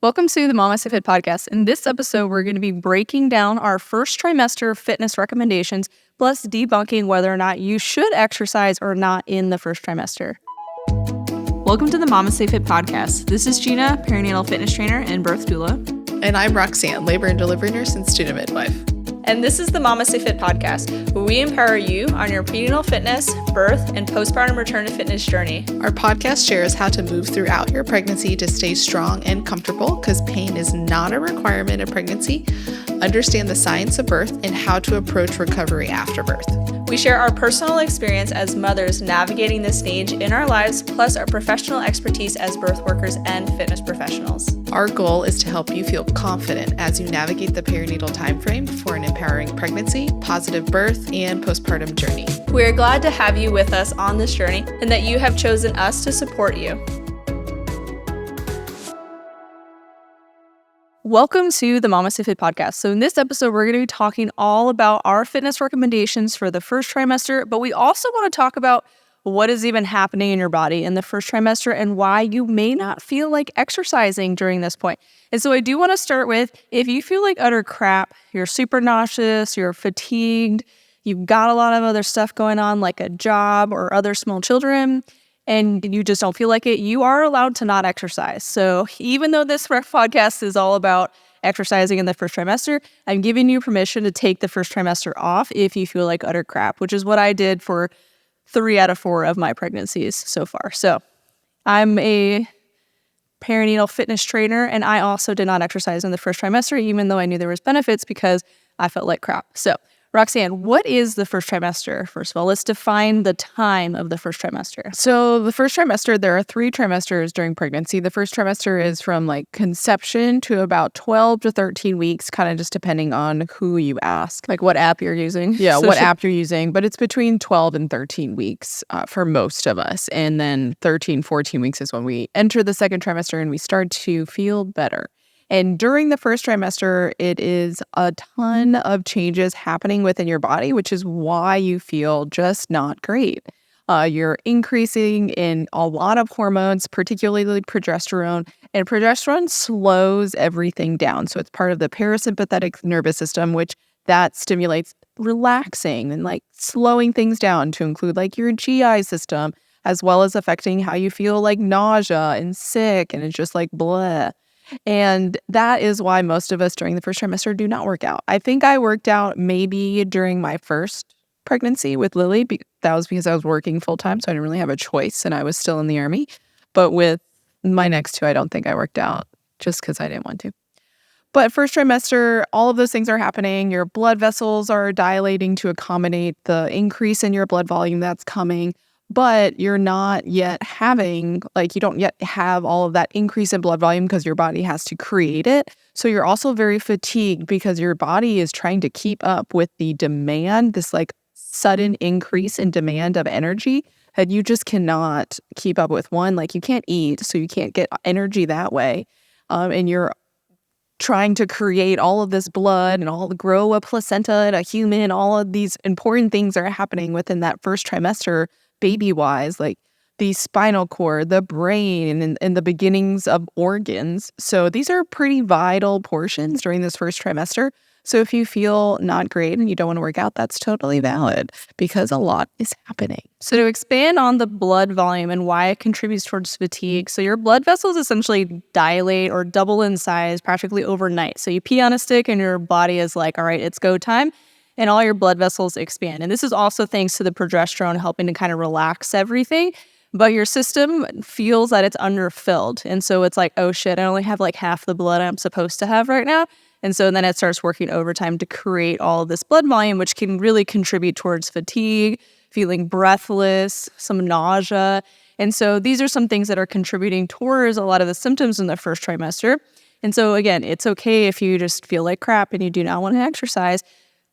Welcome to the MamasteFit podcast. In this episode, we're going to be breaking down our first trimester fitness recommendations, plus debunking whether or not you should exercise or not in the first trimester. Welcome to the MamasteFit podcast. This is Gina, perinatal fitness trainer and birth doula. And I'm Roxanne, labor and delivery nurse and student midwife. And this is the MamasteFit podcast, where we empower you on your prenatal fitness, birth, and postpartum return to fitness journey. Our podcast shares how to move throughout your pregnancy to stay strong and comfortable, because pain is not a requirement of pregnancy. Understand the science of birth and how to approach recovery after birth. We share our personal experience as mothers navigating this stage in our lives, plus our professional expertise as birth workers and fitness professionals. Our goal is to help you feel confident as you navigate the perinatal timeframe for an empowering pregnancy, positive birth, and postpartum journey. We're glad to have you with us on this journey and that you have chosen us to support you. Welcome to the MamasteFit podcast. So in this episode, we're going to be talking all about our fitness recommendations for the first trimester, but we also want to talk about what is even happening in your body in the first trimester and why you may not feel like exercising during this point. And so I do want to start with, if you feel like utter crap, you're super nauseous, you're fatigued, you've got a lot of other stuff going on like a job or other small children, and you just don't feel like it, you are allowed to not exercise. So even though this podcast is all about exercising in the first trimester, I'm giving you permission to take the first trimester off if you feel like utter crap, which is what I did for 3 out of 4 of my pregnancies so far. So I'm a perinatal fitness trainer, and I also did not exercise in the first trimester, even though I knew there was benefits because I felt like crap. So Roxanne, what is the first trimester? First of all, let's define the time of the first trimester. So the first trimester, there are 3 trimesters during pregnancy. The first trimester is from like conception to about 12 to 13 weeks, kind of just depending on who you ask. Like what app you're using. Yeah, what app you're using. But it's between 12 and 13 weeks for most of us. And then 13, 14 weeks is when we enter the second trimester and we start to feel better. And during the first trimester, it is a ton of changes happening within your body, which is why you feel just not great. You're increasing in a lot of hormones, particularly progesterone, and progesterone slows everything down. So it's part of the parasympathetic nervous system, which that stimulates relaxing and like slowing things down to include like your GI system, as well as affecting how you feel like nausea and sick, and it's just like blah. And that is why most of us during the first trimester do not work out. I think I worked out maybe during my first pregnancy with Lily. That was because I was working full time, so I didn't really have a choice, and I was still in the Army. But with my next 2, I don't think I worked out just because I didn't want to. But first trimester, all of those things are happening. Your blood vessels are dilating to accommodate the increase in your blood volume that's coming. But you're not yet having, you don't yet have all of that increase in blood volume because your body has to create it. So you're also very fatigued because your body is trying to keep up with the demand, this like sudden increase in demand of energy. And you just cannot keep up with one. Like you can't eat, so you can't get energy that way. And you're trying to create all of this blood and grow a placenta and a human. All of these important things are happening within that first trimester, baby-wise, like the spinal cord, the brain, and the beginnings of organs. So these are pretty vital portions during this first trimester. So if you feel not great and you don't want to work out, that's totally valid because a lot is happening. So to expand on the blood volume and why it contributes towards fatigue, so your blood vessels essentially dilate or double in size practically overnight. So you pee on a stick and your body is like, all right, it's go time. And all your blood vessels expand. And this is also thanks to the progesterone helping to kind of relax everything. But your system feels that it's underfilled. And so it's like, oh shit, I only have like half the blood I'm supposed to have right now. And so then it starts working overtime to create all of this blood volume, which can really contribute towards fatigue, feeling breathless, some nausea. And so these are some things that are contributing towards a lot of the symptoms in the first trimester. And so again, it's okay if you just feel like crap and you do not want to exercise.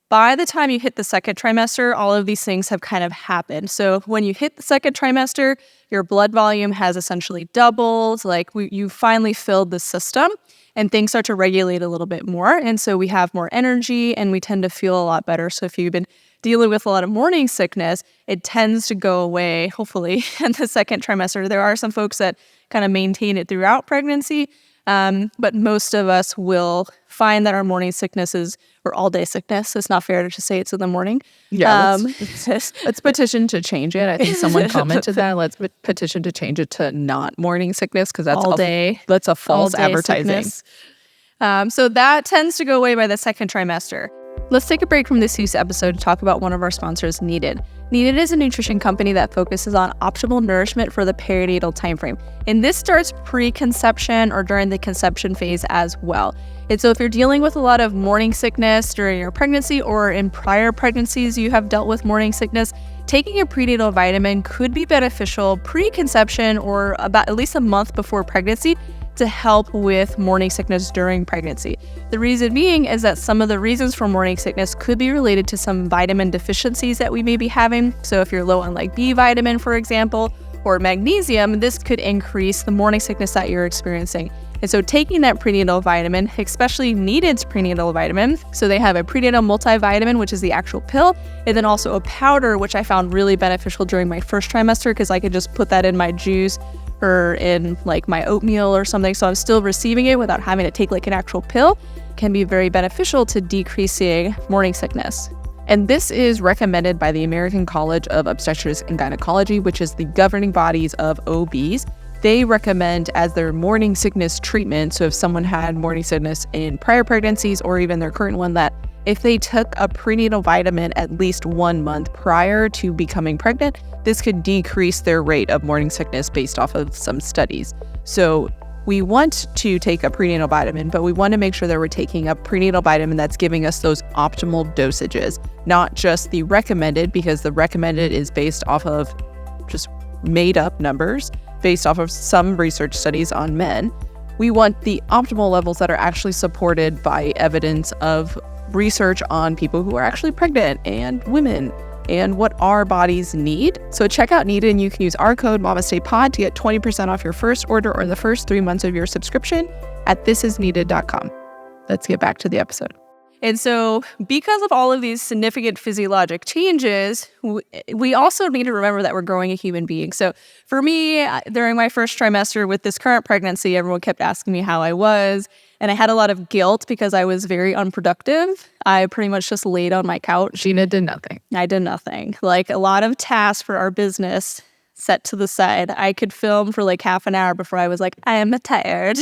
By the time you hit the second trimester, all of these things have kind of happened. So when you hit the second trimester, your blood volume has essentially doubled. You finally filled the system and things start to regulate a little bit more. And so we have more energy and we tend to feel a lot better. So if you've been dealing with a lot of morning sickness, it tends to go away, hopefully, in the second trimester. There are some folks that kind of maintain it throughout pregnancy. But most of us will find that our morning sickness or all day sickness. It's not fair to just say it's in the morning. Yeah, let's petition to change it. I think someone commented that. Let's petition to change it to not morning sickness because that's all day. That's a false all day advertising. Sickness. So that tends to go away by the second trimester. Let's take a break from this use episode to talk about one of our sponsors, Needed. Needed is a nutrition company that focuses on optimal nourishment for the perinatal timeframe. And this starts pre-conception or during the conception phase as well. And so if you're dealing with a lot of morning sickness during your pregnancy or in prior pregnancies you have dealt with morning sickness, taking a prenatal vitamin could be beneficial pre-conception or about at least a month before pregnancy to help with morning sickness during pregnancy. The reason being is that some of the reasons for morning sickness could be related to some vitamin deficiencies that we may be having. So if you're low on like B vitamin, for example, or magnesium, this could increase the morning sickness that you're experiencing. And so taking that prenatal vitamin, especially Needed's prenatal vitamin, so they have a prenatal multivitamin, which is the actual pill, and then also a powder, which I found really beneficial during my first trimester because I could just put that in my juice or in like my oatmeal or something. So I'm still receiving it without having to take like an actual pill. Can be very beneficial to decreasing morning sickness. And this is recommended by the American College of Obstetrics and Gynecology, which is the governing bodies of OBs. They recommend as their morning sickness treatment. So if someone had morning sickness in prior pregnancies or even their current one, that if they took a prenatal vitamin at least 1 month prior to becoming pregnant, this could decrease their rate of morning sickness based off of some studies. So we want to take a prenatal vitamin, but we want to make sure that we're taking a prenatal vitamin that's giving us those optimal dosages, not just the recommended, because the recommended is based off of just made up numbers based off of some research studies on men. We want the optimal levels that are actually supported by evidence of research on people who are actually pregnant and women and what our bodies need. So check out Needed, and you can use our code MamastePod to get 20% off your first order or the first 3 months of your subscription at thisisneeded.com. Let's get back to the episode. And so because of all of these significant physiologic changes, we also need to remember that we're growing a human being. So for me, during my first trimester with this current pregnancy, everyone kept asking me how I was. And I had a lot of guilt because I was very unproductive. I pretty much just laid on my couch. Gina did nothing. I did nothing. Like a lot of tasks for our business set to the side. I could film for like half an hour before I was like, I am tired.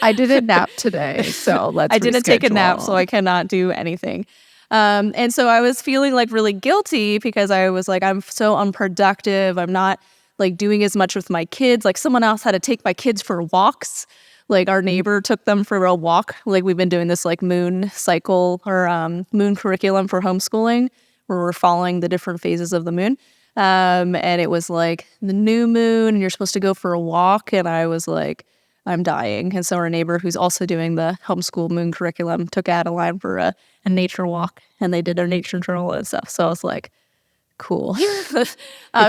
I didn't nap today, so let's I didn't take a nap, reschedule. so I cannot do anything. And so I was feeling like really guilty because I was like, I'm so unproductive. I'm not like doing as much with my kids. Like someone else had to take my kids for walks. Like our neighbor took them for a walk. Like we've been doing this like moon cycle or moon curriculum for homeschooling where we're following the different phases of the moon. And it was like the new moon and you're supposed to go for a walk. And I was like, I'm dying. And so our neighbor who's also doing the homeschool moon curriculum took Adeline for a nature walk and they did their nature journal and stuff. So I was like, cool. It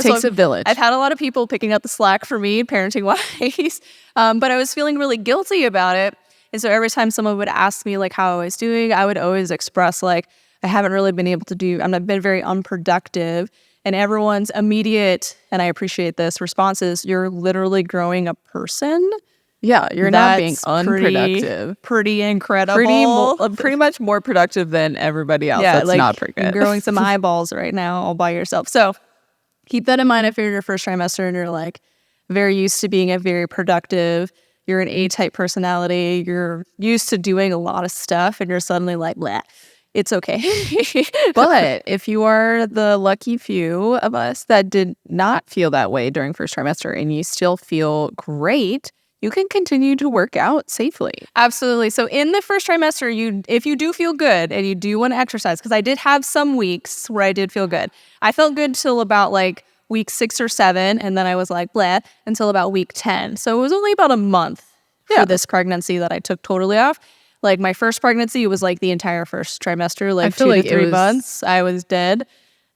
takes a village. I've had a lot of people picking up the slack for me parenting wise, but I was feeling really guilty about it. And so every time someone would ask me like how I was doing, I would always express like, I haven't really been able to do, I've been very unproductive. And everyone's immediate, and I appreciate this, response is, you're literally growing a person. Yeah, you're not being unproductive. Pretty incredible. Pretty much more productive than everybody else that's like not pregnant. You're growing some eyeballs right now all by yourself. So keep that in mind if you're in your first trimester and you're like very used to being a very productive, you're an A-type personality, you're used to doing a lot of stuff and you're suddenly like, bleh. It's okay. But if you are the lucky few of us that did not feel that way during first trimester and you still feel great, you can continue to work out safely. Absolutely. So in the first trimester, if you do feel good and you do want to exercise, because I did have some weeks where I did feel good. I felt good till about like week 6 or 7, and then I was like, bleh, until about week 10. So it was only about a month for this pregnancy that I took totally off. Like my first pregnancy, it was like the entire first trimester, like 2 to 3 months. I was dead.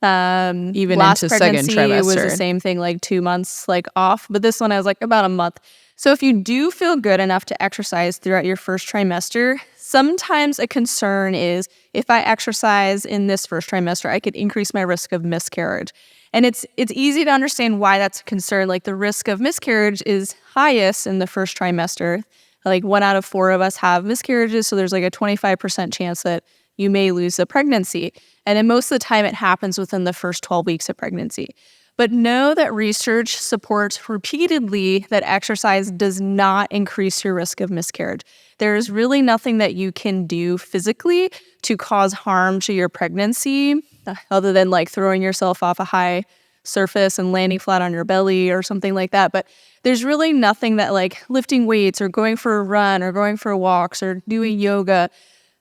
Even last into second trimester, it was the same thing, like 2 months like off. But this one, I was like about a month. So if you do feel good enough to exercise throughout your first trimester, sometimes a concern is if I exercise in this first trimester, I could increase my risk of miscarriage. And it's easy to understand why that's a concern. Like the risk of miscarriage is highest in the first trimester. Like 1 out of 4 of us have miscarriages, so there's like a 25% chance that you may lose a pregnancy. And then most of the time it happens within the first 12 weeks of pregnancy. But know that research supports repeatedly that exercise does not increase your risk of miscarriage. There is really nothing that you can do physically to cause harm to your pregnancy other than like throwing yourself off a high surface and landing flat on your belly or something like that. But there's really nothing that like lifting weights or going for a run or going for walks or doing yoga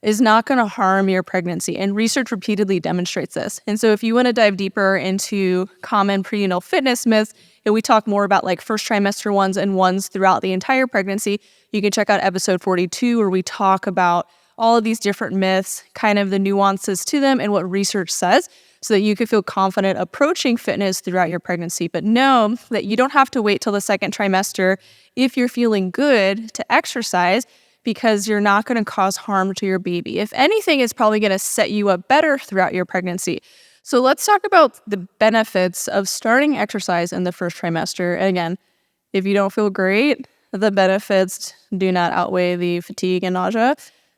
is not going to harm your pregnancy. And research repeatedly demonstrates this. And so if you want to dive deeper into common prenatal fitness myths, and we talk more about like first trimester ones and ones throughout the entire pregnancy, you can check out episode 42 where we talk about all of these different myths, kind of the nuances to them and what research says, so that you can feel confident approaching fitness throughout your pregnancy. But know that you don't have to wait till the second trimester if you're feeling good to exercise, because you're not going to cause harm to your baby. If anything, it's probably going to set you up better throughout your pregnancy. So let's talk about the benefits of starting exercise in the first trimester. Again, if you don't feel great, the benefits do not outweigh the fatigue and nausea.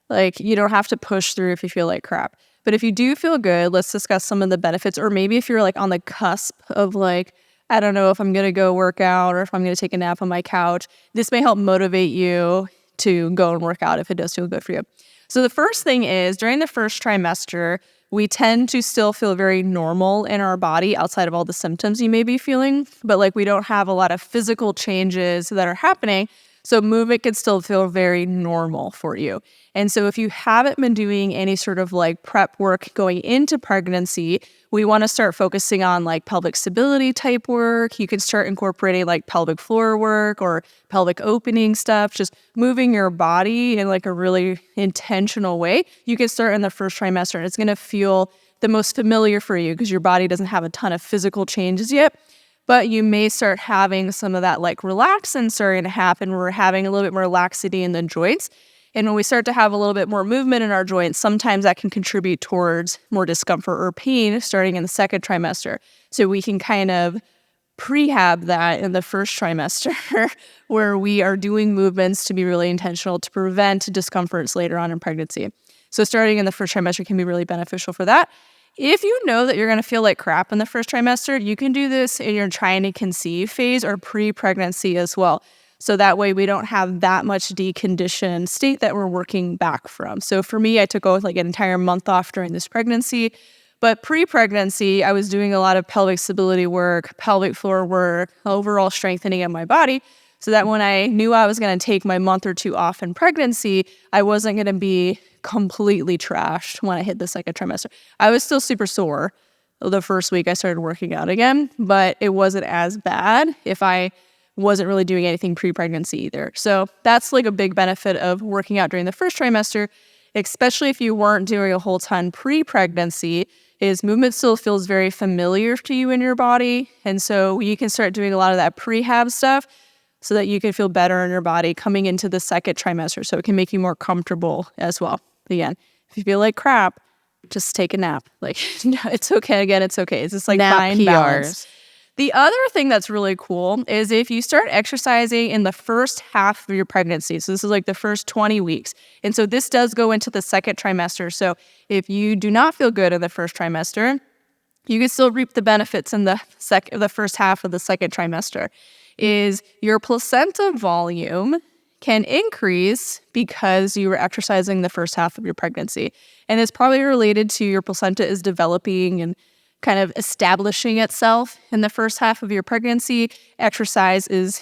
Like, you don't have to push through if you feel like crap. But if you do feel good, let's discuss some of the benefits. Or maybe if you're like on the cusp of like, I don't know if I'm going to go work out or if I'm going to take a nap on my couch, this may help motivate you to go and work out if it does feel good for you. So the first thing is, during the first trimester, we tend to still feel very normal in our body outside of all the symptoms you may be feeling, but like we don't have a lot of physical changes that are happening. So movement can still feel very normal for you. And so if you haven't been doing any sort of like prep work going into pregnancy, we want to start focusing on like pelvic stability type work. You can start incorporating like pelvic floor work or pelvic opening stuff, just moving your body in like a really intentional way. You can start in the first trimester and it's going to feel the most familiar for you because your body doesn't have a ton of physical changes yet. But you may start having some of that like relaxin starting to happen. We're having a little bit more laxity in the joints. And when we start to have a little bit more movement in our joints, sometimes that can contribute towards more discomfort or pain starting in the second trimester. So we can kind of prehab that in the first trimester where we are doing movements to be really intentional to prevent discomforts later on in pregnancy. So starting in the first trimester can be really beneficial for that. If you know that you're going to feel like crap in the first trimester, you can do this in your trying to conceive phase or pre-pregnancy as well. So that way we don't have that much deconditioned state that we're working back from. So for me, I took like an entire month off during this pregnancy. But pre-pregnancy, I was doing a lot of pelvic stability work, pelvic floor work, overall strengthening of my body, so that when I knew I was going to take my month or two off in pregnancy, I wasn't going to be completely trashed when I hit the second trimester. I was still super sore the first week I started working out again, but it wasn't as bad if I wasn't really doing anything pre-pregnancy either. So that's like a big benefit of working out during the first trimester, especially if you weren't doing a whole ton pre-pregnancy, is movement still feels very familiar to you in your body. And so you can start doing a lot of that prehab stuff so that you can feel better in your body coming into the second trimester. So it can make you more comfortable as well. Again, if you feel like crap, just take a nap. Like, no, it's okay. Again, it's okay. It's just like Nap fine PRs. balance. The other thing that's really cool is if you start exercising in the first half of your pregnancy. So this is like the first 20 weeks. And so this does go into the second trimester. So if you do not feel good in the first trimester, you can still reap the benefits in the first half of the second trimester. Is your placenta volume can increase because you were exercising the first half of your pregnancy. And it's probably related to your placenta is developing and kind of establishing itself in the first half of your pregnancy. Exercise is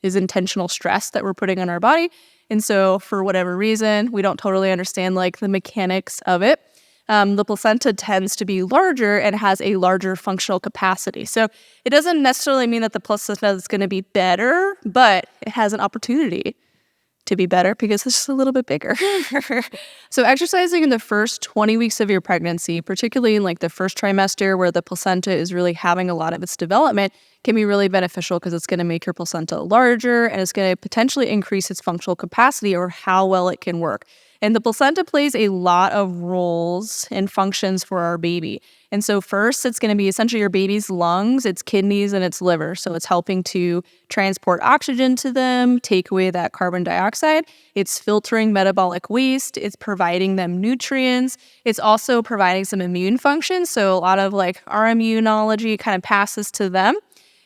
intentional stress that we're putting on our body. And so for whatever reason, we don't totally understand like the mechanics of it. The placenta tends to be larger and has a larger functional capacity. So it doesn't necessarily mean that the placenta is going to be better, but it has an opportunity to be better because it's just a little bit bigger. So exercising in the first 20 weeks of your pregnancy, particularly in like the first trimester where the placenta is really having a lot of its development, can be really beneficial because it's going to make your placenta larger and it's going to potentially increase its functional capacity or how well it can work. And the placenta plays a lot of roles and functions for our baby. And so first, it's going to be essentially your baby's lungs, its kidneys, and its liver. So it's helping to transport oxygen to them, take away that carbon dioxide. It's filtering metabolic waste. It's providing them nutrients. It's also providing some immune functions. So a lot of like our immunology kind of passes to them.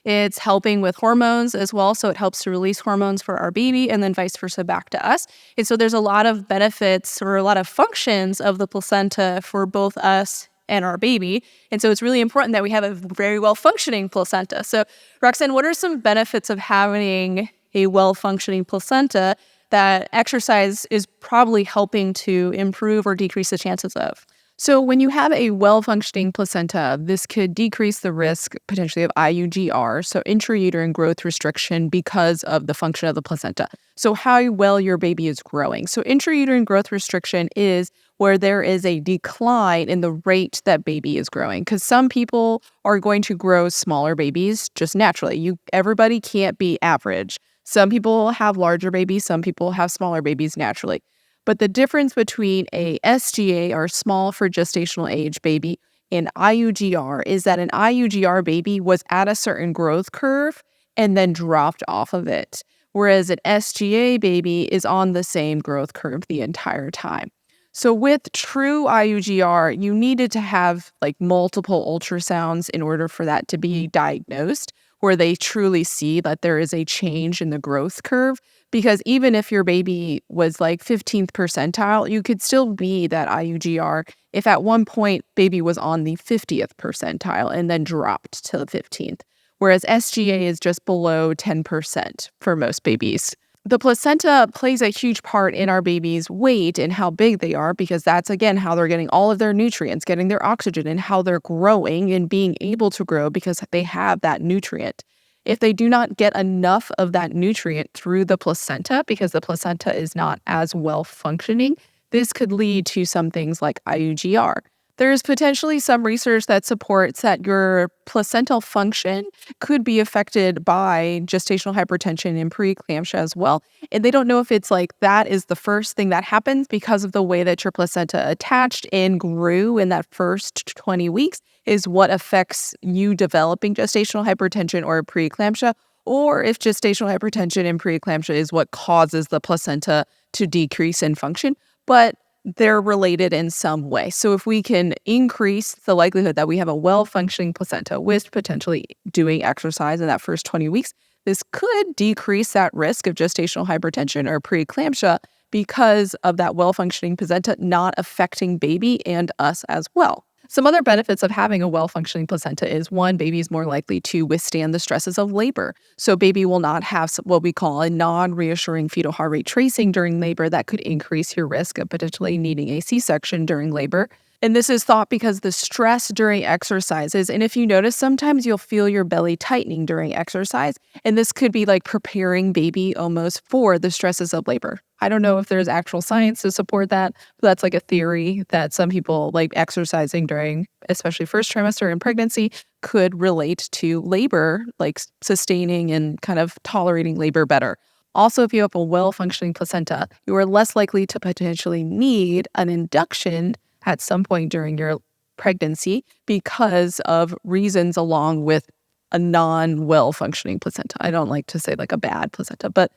It's helping with hormones as well, so it helps to release hormones for our baby and then vice versa back to us. And so there's a lot of benefits or a lot of functions of the placenta for both us and our baby. And so it's really important that we have a very well-functioning placenta. So Roxanne, what are some benefits of having a well-functioning placenta that exercise is probably helping to improve or decrease the chances of? So when you have a well-functioning placenta, this could decrease the risk potentially of IUGR, so intrauterine growth restriction, because of the function of the placenta. So how well your baby is growing. So intrauterine growth restriction is where there is a decline in the rate that baby is growing, because some people are going to grow smaller babies just naturally. Everybody can't be average. Some people have larger babies, some people have smaller babies naturally. But the difference between a SGA, or small for gestational age baby, and IUGR is that an IUGR baby was at a certain growth curve and then dropped off of it, whereas an SGA baby is on the same growth curve the entire time. So with true IUGR, you needed to have like multiple ultrasounds in order for that to be diagnosed, where they truly see that there is a change in the growth curve. Because even if your baby was like 15th percentile, you could still be that IUGR if at one point baby was on the 50th percentile and then dropped to the 15th. Whereas SGA is just below 10% for most babies. The placenta plays a huge part in our baby's weight and how big they are, because that's, again, how they're getting all of their nutrients, getting their oxygen, and how they're growing and being able to grow because they have that nutrient. If they do not get enough of that nutrient through the placenta, because the placenta is not as well functioning, this could lead to some things like IUGR. There's potentially some research that supports that your placental function could be affected by gestational hypertension and preeclampsia as well. And they don't know if it's like that is the first thing that happens because of the way that your placenta attached and grew in that first 20 weeks is what affects you developing gestational hypertension or preeclampsia, or if gestational hypertension and preeclampsia is what causes the placenta to decrease in function. But they're related in some way. So if we can increase the likelihood that we have a well-functioning placenta with potentially doing exercise in that first 20 weeks, this could decrease that risk of gestational hypertension or preeclampsia because of that well-functioning placenta not affecting baby and us as well. Some other benefits of having a well-functioning placenta is, one, baby is more likely to withstand the stresses of labor. So baby will not have what we call a non-reassuring fetal heart rate tracing during labor that could increase your risk of potentially needing a C-section during labor. And this is thought because the stress during exercises, and if you notice, sometimes you'll feel your belly tightening during exercise, and this could be like preparing baby almost for the stresses of labor. I don't know if there's actual science to support that, but that's like a theory that some people like exercising during, especially first trimester and pregnancy, could relate to labor, like sustaining and kind of tolerating labor better. Also, if you have a well-functioning placenta, you are less likely to potentially need an induction at some point during your pregnancy because of reasons along with a non-well-functioning placenta. I don't like to say like a bad placenta, but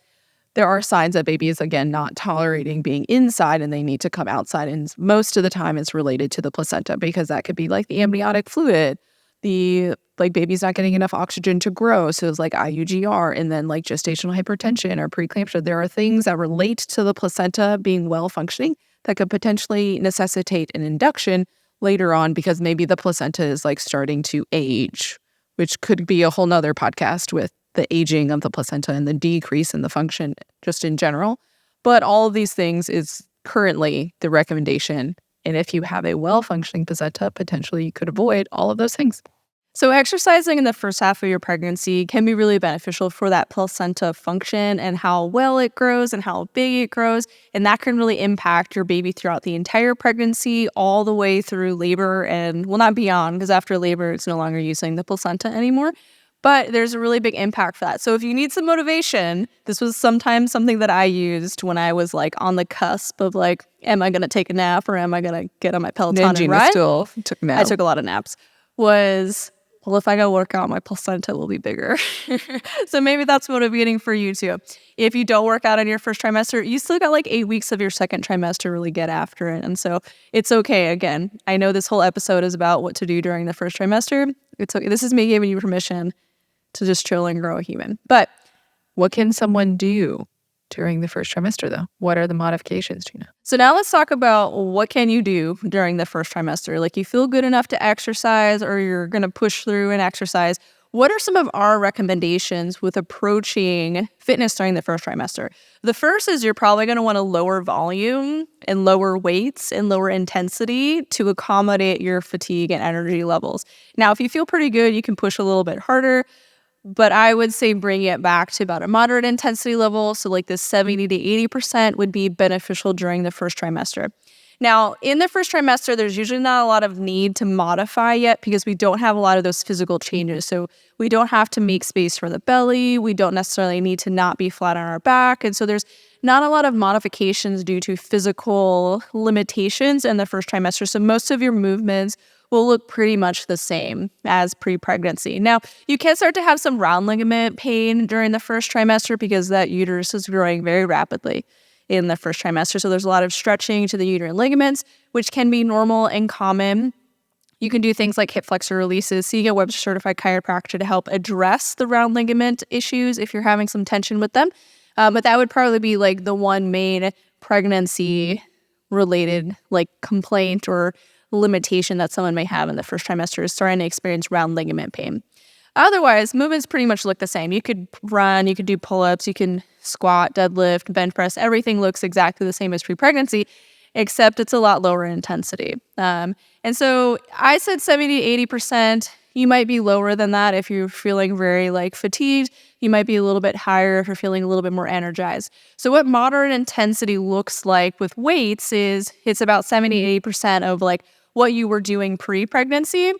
there are signs that baby is, again, not tolerating being inside and they need to come outside. And most of the time it's related to the placenta, because that could be like the amniotic fluid, the like baby's not getting enough oxygen to grow. So it's like IUGR, and then like gestational hypertension or preeclampsia. There are things that relate to the placenta being well functioning that could potentially necessitate an induction later on, because maybe the placenta is like starting to age, which could be a whole nother podcast with the aging of the placenta and the decrease in the function just in general. But all of these things is currently the recommendation. And if you have a well-functioning placenta, potentially you could avoid all of those things. So exercising in the first half of your pregnancy can be really beneficial for that placenta function and how well it grows and how big it grows. And that can really impact your baby throughout the entire pregnancy, all the way through labor and, well, not beyond, because after labor, it's no longer using the placenta anymore. But there's a really big impact for that. So if you need some motivation, this was sometimes something that I used when I was like on the cusp of like, am I going to take a nap or am I going to get on my Peloton and Gina ride? still took naps. I took a lot of naps. Well, if I go work out, my placenta will be bigger. So maybe that's motivating for you too. If you don't work out in your first trimester, you still got like 8 weeks of your second trimester to really get after it. And so it's okay. Again, I know this whole episode is about what to do during the first trimester. It's okay. This is me giving you permission to just chill and grow a human. But what can someone do during the first trimester, though? What are the modifications, Gina? so now let's talk about what can you do during the first trimester. Like you feel good enough to exercise or you're going to push through and exercise. What are some of our recommendations with approaching fitness during the first trimester? The first is you're probably going to want to lower volume and lower weights and lower intensity to accommodate your fatigue and energy levels. Now, if you feel pretty good, you can push a little bit harder. But I would say bring it back to about a moderate intensity level. So like this 70 to 80% would be beneficial during the first trimester. Now, in the first trimester, there's usually not a lot of need to modify yet because we don't have a lot of those physical changes. So we don't have to make space for the belly. We don't necessarily need to not be flat on our back. And so there's not a lot of modifications due to physical limitations in the first trimester. So most of your movements will look pretty much the same as pre-pregnancy. Now, you can start to have some round ligament pain during the first trimester because that uterus is growing very rapidly in the first trimester. So there's a lot of stretching to the uterine ligaments, which can be normal and common. You can do things like hip flexor releases, seeing a Webster certified chiropractor to help address the round ligament issues if you're having some tension with them. But that would probably be like the one main pregnancy related like complaint or limitation that someone may have in the first trimester is starting to experience round ligament pain. Otherwise, movements pretty much look the same. You could run, you could do pull-ups, you can squat, deadlift, bench press. Everything looks exactly the same as pre-pregnancy, except it's a lot lower intensity. And so I said 70 to 80%. You might be lower than that if you're feeling very like fatigued. You might be a little bit higher if you're feeling a little bit more energized. So what moderate intensity looks like with weights is it's about 70 to 80% of like what you were doing pre-pregnancy.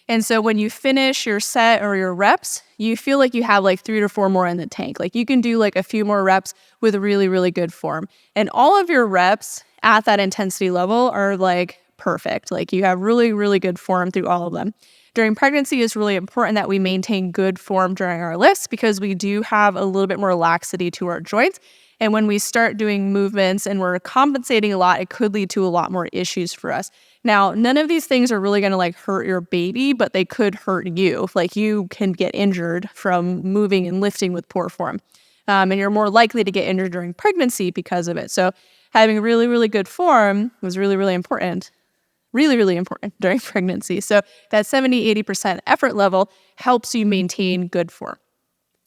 And so when you finish your set or your reps, you feel like you have like 3 to 4 more in the tank. Like you can do like a few more reps with really, really good form. And all of your reps at that intensity level are like perfect. Like you have really, really good form through all of them. During pregnancy, it's really important that we maintain good form during our lifts because we do have a little bit more laxity to our joints. And when we start doing movements and we're compensating a lot, it could lead to a lot more issues for us. Now, none of these things are really going to like hurt your baby, but they could hurt you. Like you can get injured from moving and lifting with poor form. And you're more likely to get injured during pregnancy because of it. So having really, really good form was really, really important. Really, really important during pregnancy. So that 70, 80% effort level helps you maintain good form.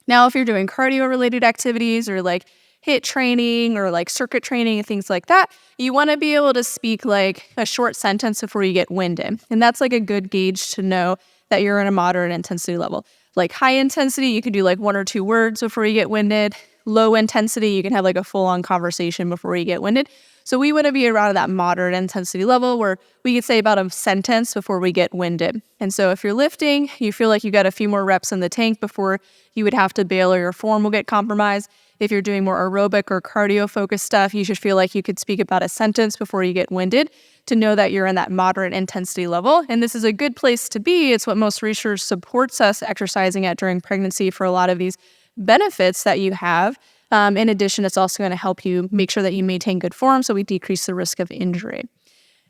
Now, if you're doing cardio-related activities or like HIIT training or like circuit training and things like that, you want to be able to speak like a short sentence before you get winded. And that's like a good gauge to know that you're in a moderate intensity level. Like high intensity, you can do like 1 or 2 words before you get winded. Low intensity, you can have like a full-on conversation before you get winded. So we want to be around that moderate intensity level where we could say about a sentence before we get winded. And so if you're lifting, you feel like you got a few more reps in the tank before you would have to bail or your form will get compromised. If you're doing more aerobic or cardio-focused stuff, you should feel like you could speak about a sentence before you get winded to know that you're in that moderate intensity level. And this is a good place to be. It's what most research supports us exercising at during pregnancy for a lot of these benefits that you have. In addition, it's also going to help you make sure that you maintain good form so we decrease the risk of injury.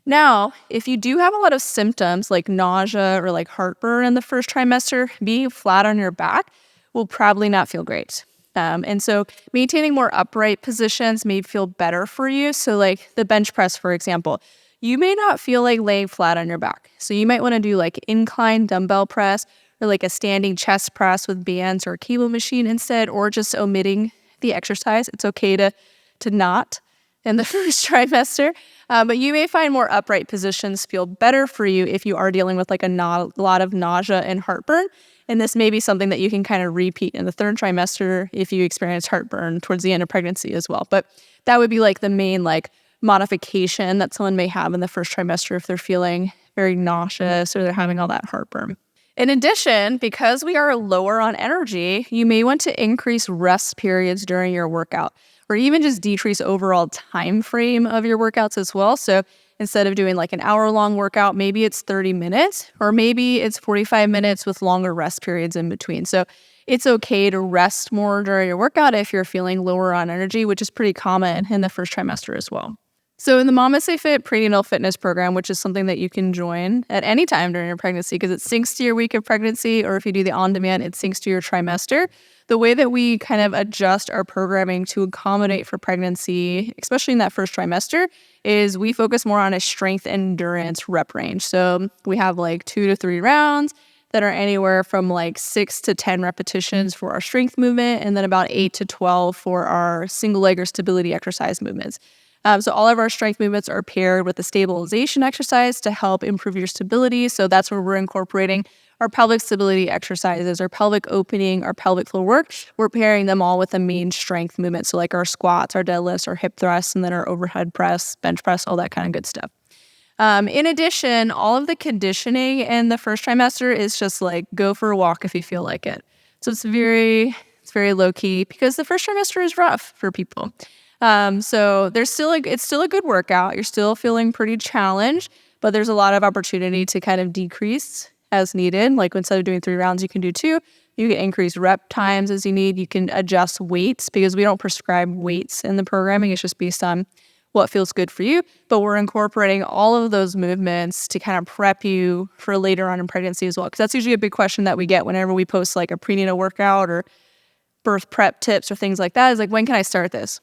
Now, if you do have a lot of symptoms like nausea or like heartburn in the first trimester, being flat on your back will probably not feel great. And so maintaining more upright positions may feel better for you. So like the bench press, for example, you may not feel like laying flat on your back. So you might want to do like incline dumbbell press or like a standing chest press with bands or a cable machine instead, or just omitting the exercise. It's okay to not in the first trimester, but you may find more upright positions feel better for you if you are dealing with like a lot of nausea and heartburn. And this may be something that you can kind of repeat in the third trimester if you experience heartburn towards the end of pregnancy as well. But that would be like the main like modification that someone may have in the first trimester if they're feeling very nauseous or they're having all that heartburn. In addition, because we are lower on energy, you may want to increase rest periods during your workout, or even just decrease overall time frame of your workouts as well. So instead of doing like an hour-long workout, maybe it's 30 minutes, or maybe it's 45 minutes with longer rest periods in between. So it's okay to rest more during your workout if you're feeling lower on energy, which is pretty common in the first trimester as well. So in the MamasteFit Prenatal Fitness Program, which is something that you can join at any time during your pregnancy because it syncs to your week of pregnancy, or if you do the on-demand, it syncs to your trimester. The way that we kind of adjust our programming to accommodate for pregnancy, especially in that first trimester, is we focus more on a strength endurance rep range. So we have like 2 to 3 rounds that are anywhere from like 6 to 10 repetitions for our strength movement, and then about 8 to 12 for our single leg or stability exercise movements. So all of our strength movements are paired with a stabilization exercise to help improve your stability. So that's where we're incorporating our pelvic stability exercises, our pelvic opening, our pelvic floor work. We're pairing them all with a main strength movement. So like our squats, our deadlifts, our hip thrusts, and then our overhead press, bench press, all that kind of good stuff. In addition, all of the conditioning in the first trimester is just like go for a walk if you feel like it. So it's very low key because the first trimester is rough for people. So it's still a good workout. You're still feeling pretty challenged, but there's a lot of opportunity to kind of decrease as needed. Like instead of doing 3 rounds, you can do 2. You can increase rep times as you need. You can adjust weights because we don't prescribe weights in the programming. It's just based on what feels good for you. But we're incorporating all of those movements to kind of prep you for later on in pregnancy as well. Because that's usually a big question that we get whenever we post like a prenatal workout or birth prep tips or things like that is like, when can I start this?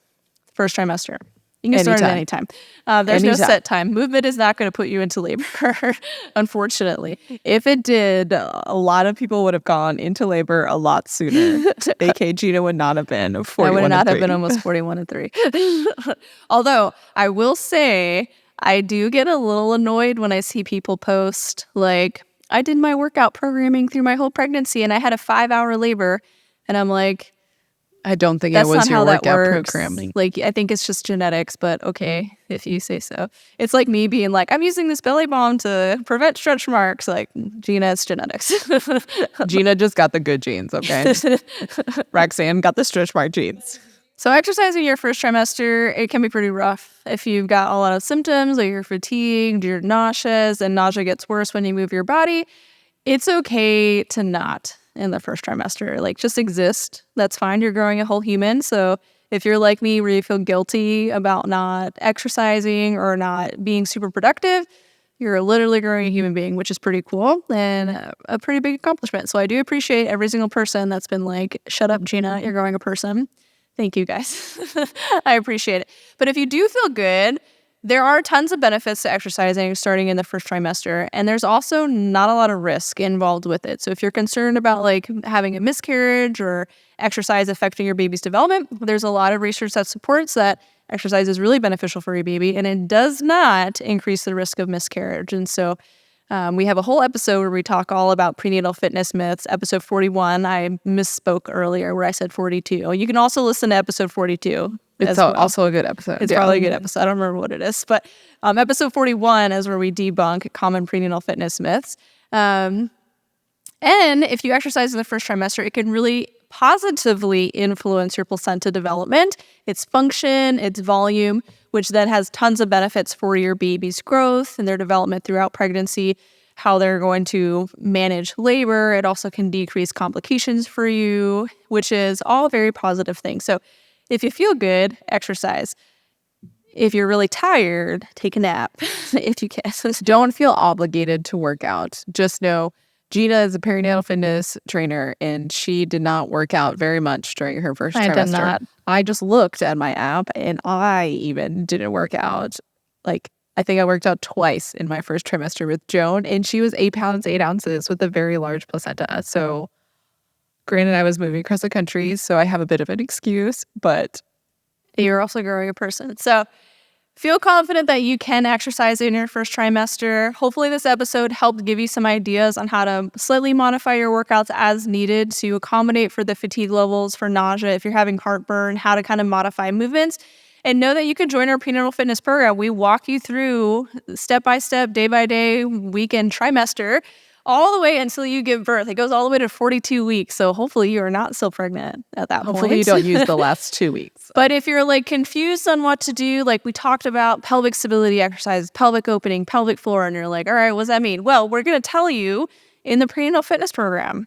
First trimester. You can start at any time. There's no set time. Movement is not going to put you into labor, unfortunately. If it did, a lot of people would have gone into labor a lot sooner. AK Gina would not have been 41 I would not and 3. have been almost 41 and 3. Although I will say I do get a little annoyed when I see people post like, I did my workout programming through my whole pregnancy and I had a 5-hour labor. And I'm like, I don't think it that's was not your how that workout works. programming. Like, I think it's just genetics, but okay, if you say so. It's like me being like, I'm using this belly balm to prevent stretch marks. Like, Gina, it's genetics. Gina just got the good genes, okay? Roxanne got the stretch mark genes. So exercising your first trimester, it can be pretty rough. If you've got a lot of symptoms, like you're fatigued, you're nauseous, and nausea gets worse when you move your body, it's okay to not in the first trimester. Like, just exist. That's fine. You're growing a whole human. So if you're like me, where you feel guilty about not exercising or not being super productive, you're literally growing a human being, which is pretty cool and a pretty big accomplishment. So I do appreciate every single person that's been like, shut up, Gina, you're growing a person. Thank you, guys. I appreciate it. But if you do feel good, there are tons of benefits to exercising starting in the first trimester, and there's also not a lot of risk involved with it. So if you're concerned about like having a miscarriage or exercise affecting your baby's development, there's a lot of research that supports that exercise is really beneficial for your baby, and it does not increase the risk of miscarriage. And so we have a whole episode where we talk all about prenatal fitness myths. Episode 41, I misspoke earlier where I said 42. You can also listen to episode 42. It's also a good episode. It's probably a good episode. I don't remember what it is. But episode 41 is where we debunk common prenatal fitness myths. And if you exercise in the first trimester, it can really positively influence your placenta development, its function, its volume, which then has tons of benefits for your baby's growth and their development throughout pregnancy, how they're going to manage labor. It also can decrease complications for you, which is all very positive things. So if you feel good, exercise. If you're really tired, take a nap if you can. Don't feel obligated to work out. Just know Gina is a perinatal fitness trainer, and she did not work out very much during her first trimester. I did not. I just looked at my app, and I even didn't work out. Like, I think I worked out twice in my first trimester with Joan, and she was 8 pounds, 8 ounces with a very large placenta. So granted, I was moving across the country, so I have a bit of an excuse, but you're also growing a person. So feel confident that you can exercise in your first trimester. Hopefully this episode helped give you some ideas on how to slightly modify your workouts as needed to accommodate for the fatigue levels, for nausea, if you're having heartburn, how to kind of modify movements. And know that you can join our prenatal fitness program. We walk you through step by step, day by day, week and trimester, all the way until you give birth. It goes all the way to 42 weeks. So hopefully you are not still pregnant at that point. Hopefully you don't use the last 2 weeks. But if you're like confused on what to do, like we talked about pelvic stability exercises, pelvic opening, pelvic floor, and you're like, all right, what does that mean? Well, we're going to tell you in the prenatal fitness program.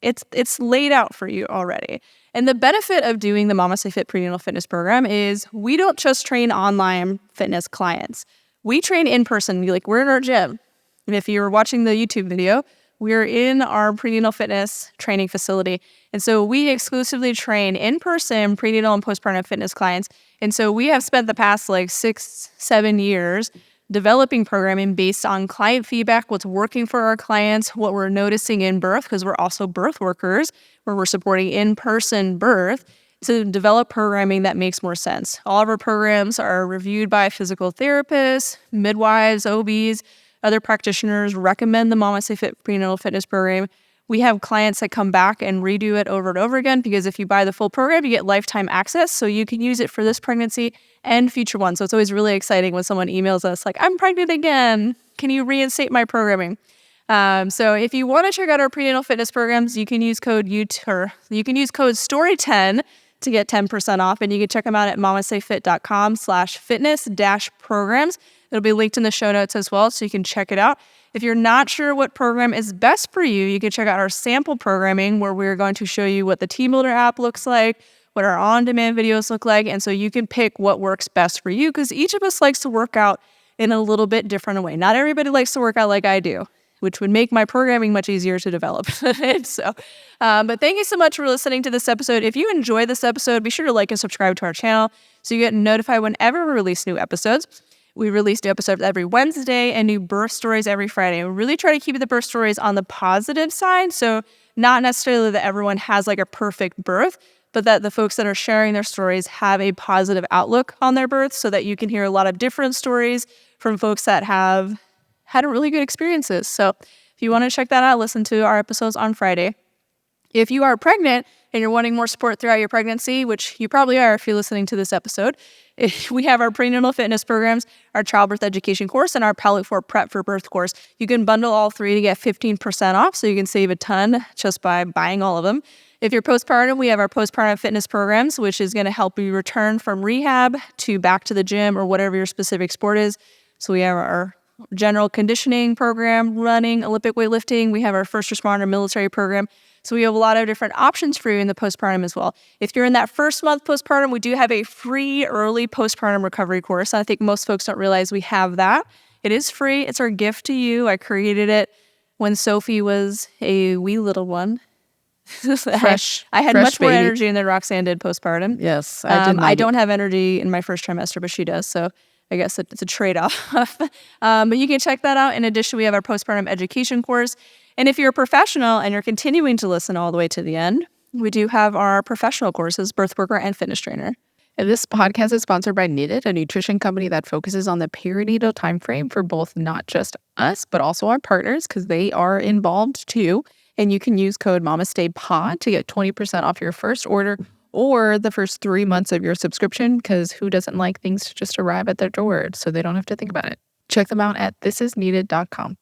It's laid out for you already. And the benefit of doing the MamasteFit prenatal fitness program is we don't just train online fitness clients. We train in person. Like, we're in our gym. And if you're watching the YouTube video, we're in our prenatal fitness training facility. And so we exclusively train in person prenatal and postpartum fitness clients. And so we have spent the past like 6-7 years developing programming based on client feedback, what's working for our clients, what we're noticing in birth, because we're also birth workers, where we're supporting in-person birth, to develop programming that makes more sense. All of our programs are reviewed by physical therapists, midwives, OBs, other practitioners recommend the MamasteFit prenatal fitness program. We have clients that come back and redo it over and over again, because if you buy the full program, you get lifetime access. So you can use it for this pregnancy and future ones. So it's always really exciting when someone emails us like, I'm pregnant again. Can you reinstate my programming? So if you want to check out our prenatal fitness programs, you can use code STORY10 to get 10% off. And you can check them out at mamastefit.com/fitness-programs. It'll be linked in the show notes as well, so you can check it out. If you're not sure what program is best for you, you can check out our sample programming, where we're going to show you what the Team Builder app looks like, what our on-demand videos look like, and so you can pick what works best for you, because each of us likes to work out in a little bit different way. Not everybody likes to work out like I do, which would make my programming much easier to develop. But thank you so much for listening to this episode. If you enjoy this episode, be sure to like and subscribe to our channel so you get notified whenever we release new episodes. We release new episodes every Wednesday and new birth stories every Friday. We really try to keep the birth stories on the positive side. So not necessarily that everyone has like a perfect birth, but that the folks that are sharing their stories have a positive outlook on their birth, so that you can hear a lot of different stories from folks that have had really good experiences. So if you want to check that out, listen to our episodes on Friday. If you are pregnant and you're wanting more support throughout your pregnancy, which you probably are if you're listening to this episode, we have our prenatal fitness programs, our childbirth education course, and our pelvic floor prep for birth course. You can bundle all three to get 15% off, so you can save a ton just by buying all of them. If you're postpartum, we have our postpartum fitness programs, which is going to help you return from rehab to back to the gym or whatever your specific sport is. So we have our general conditioning program, running, Olympic weightlifting. We have our first responder military program. So we have a lot of different options for you in the postpartum as well. If you're in that first month postpartum, we do have a free early postpartum recovery course. I think most folks don't realize we have that. It is free. It's our gift to you. I created it when Sophie was a wee little one. I had much more energy than Roxanne did postpartum. Yes, I don't have energy in my first trimester, but she does. So I guess it's a trade-off. But you can check that out. In addition, we have our postpartum education course. And if you're a professional and you're continuing to listen all the way to the end, we do have our professional courses, birth worker and fitness trainer. And this podcast is sponsored by Needed, a nutrition company that focuses on the perinatal timeframe for both not just us, but also our partners, because they are involved too. And you can use code MamastePod to get 20% off your first order or the first 3 months of your subscription, because who doesn't like things to just arrive at their door so they don't have to think about it? Check them out at thisisneeded.com.